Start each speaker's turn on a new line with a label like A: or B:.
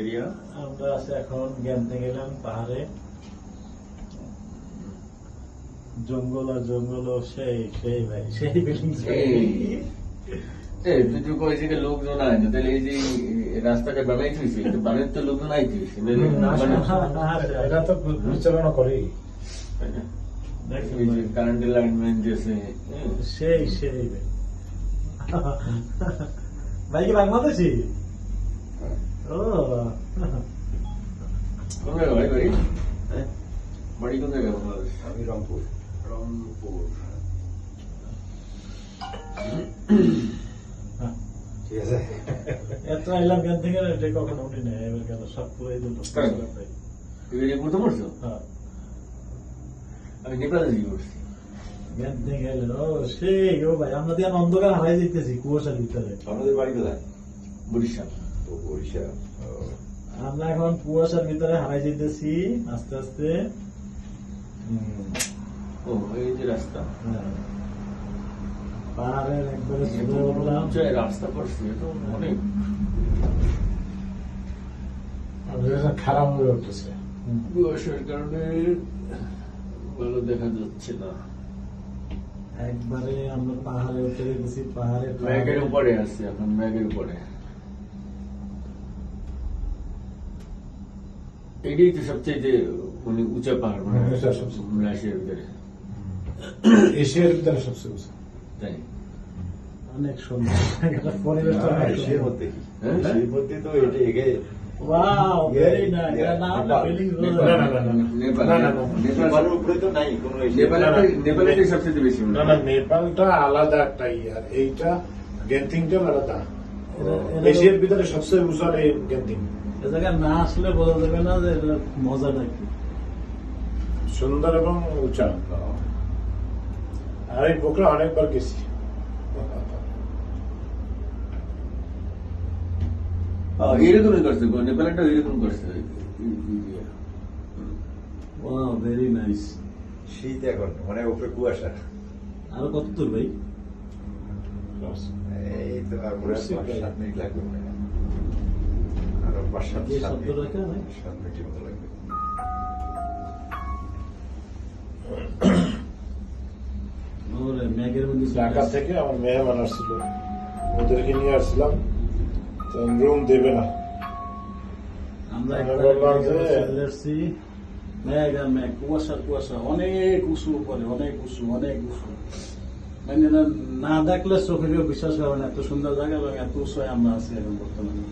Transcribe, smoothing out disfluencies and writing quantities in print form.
A: Area.
B: আমরা আছি এখন জ্ঞানতে গেলাম পাহাড়ে, জঙ্গল আর জঙ্গল, সেই সেই ভাই সেই ফিলিংস।
A: তুই তো কয়েছে লোকজন আয় না, তাহলে এই যে রাস্তাটা বানাইতেছি বানের তো লোকজন আইতেছি
B: এটা তো পরিচালনা করে
A: কারেন্টের লাইনম্যান যেছে
B: সেই সেই ভাই কি বাংলাদেশি? ও
A: কোন জায়গা ভাই বাড়ি? বাড়ি কোন জায়গায় বাংলাদেশ?
C: আমি রংপুর।
A: রংপুর।
C: ঠিক আছে।
B: এত আইলাম জ্ঞান থেকে এটা কখনো উঠি না, এবার কেন সব পুরাই দুটো।
A: তুই প্রথম করছো? আমি নেপালে যাই করছি।
B: জ্ঞান থেকে এলেন, ও সেই ও ভাই আমরা দিয়ে অন্ধকার হারাই যেতেছি কুয়াশার ভিতরে।
C: আপনাদের বাড়ি কোথায়?
A: বরিশাল।
C: ও বরিশাল।
B: আমরা এখন কুয়াশার ভিতরে হারাই যেতেছি আস্তে আস্তে।
A: ও এই যে রাস্তা,
B: পাহাড়ের একবারে চলে উঠলাম।
A: রাস্তা করছি তো অনেক
B: খারাপ হয়ে উঠতেছে,
A: কুয়াশার কারণে ভালো দেখা যাচ্ছে না।
B: একবারে আমরা পাহাড়ে উঠে গেছি, পাহাড়ের
A: ম্যাগের উপরে আছি এখন, ম্যাগের উপরে। এটাই তো সবচেয়ে মানে উঁচা পাহাড় মানে রাশিয়ার ভিতরে,
B: এশিয়ার ভিতরে সবচেয়ে উঁচু।
A: তাই
B: অনেক সুন্দর পরিবেশটা অনেক
C: এশিয়ার
B: সুন্দর।
C: মধ্যে এশিয়ার মধ্যে তো এটা এগে
B: Wow, very nice. Now the feeling is
C: নেপালের উপরে তো নাই কোনো
A: নেপালের সবচেয়ে বেশি।
D: না না, নেপালটা আলাদা একটা ইয়ার, এইটা গ্যান্টিংটা আলাদা। এশিয়ার ভিতরে সবচেয়ে উঁচা এই গ্যান্টিং।
B: এ জায়গায় না আসলে বোঝা যাবে না যে এটার মজাটা কি।
D: সুন্দর এবং উঁচা। আর এই পোখরা অনেকবার গেছি।
A: এরকমই করছে, নেপালটা এরকম করছে।
B: Wow, very nice.
C: শীত এখন মানে উপরে কুয়াশা।
B: আরো কত দূর ভাই?
C: এই তো আর পুরো 5-7 মিনিট লাগবে মনে হয়। আরো 5-7
B: এই শব্দ রাখা নাই?
C: মিনিটের মতো লাগবে।
B: ওরে ম্যাগের মধ্যে
D: ঢাকা থেকে আমার মেহমান আসছিল, ওদেরকে নিয়ে আসছিলাম, তো রুম দেবে না।
B: আমরা
D: আমি
B: একবারে
D: বললাম যে
B: চলে আসছি। ম্যাগ আর ম্যাগ, কুয়াশার কুয়াশা, অনেক উঁচু উপরে, অনেক উঁচু, অনেক উঁচু। মানে না দেখলে চোখে কেউ বিশ্বাস করবে না এত সুন্দর জায়গা এবং এত উঁচু আমরা আছি এখন বর্তমানে।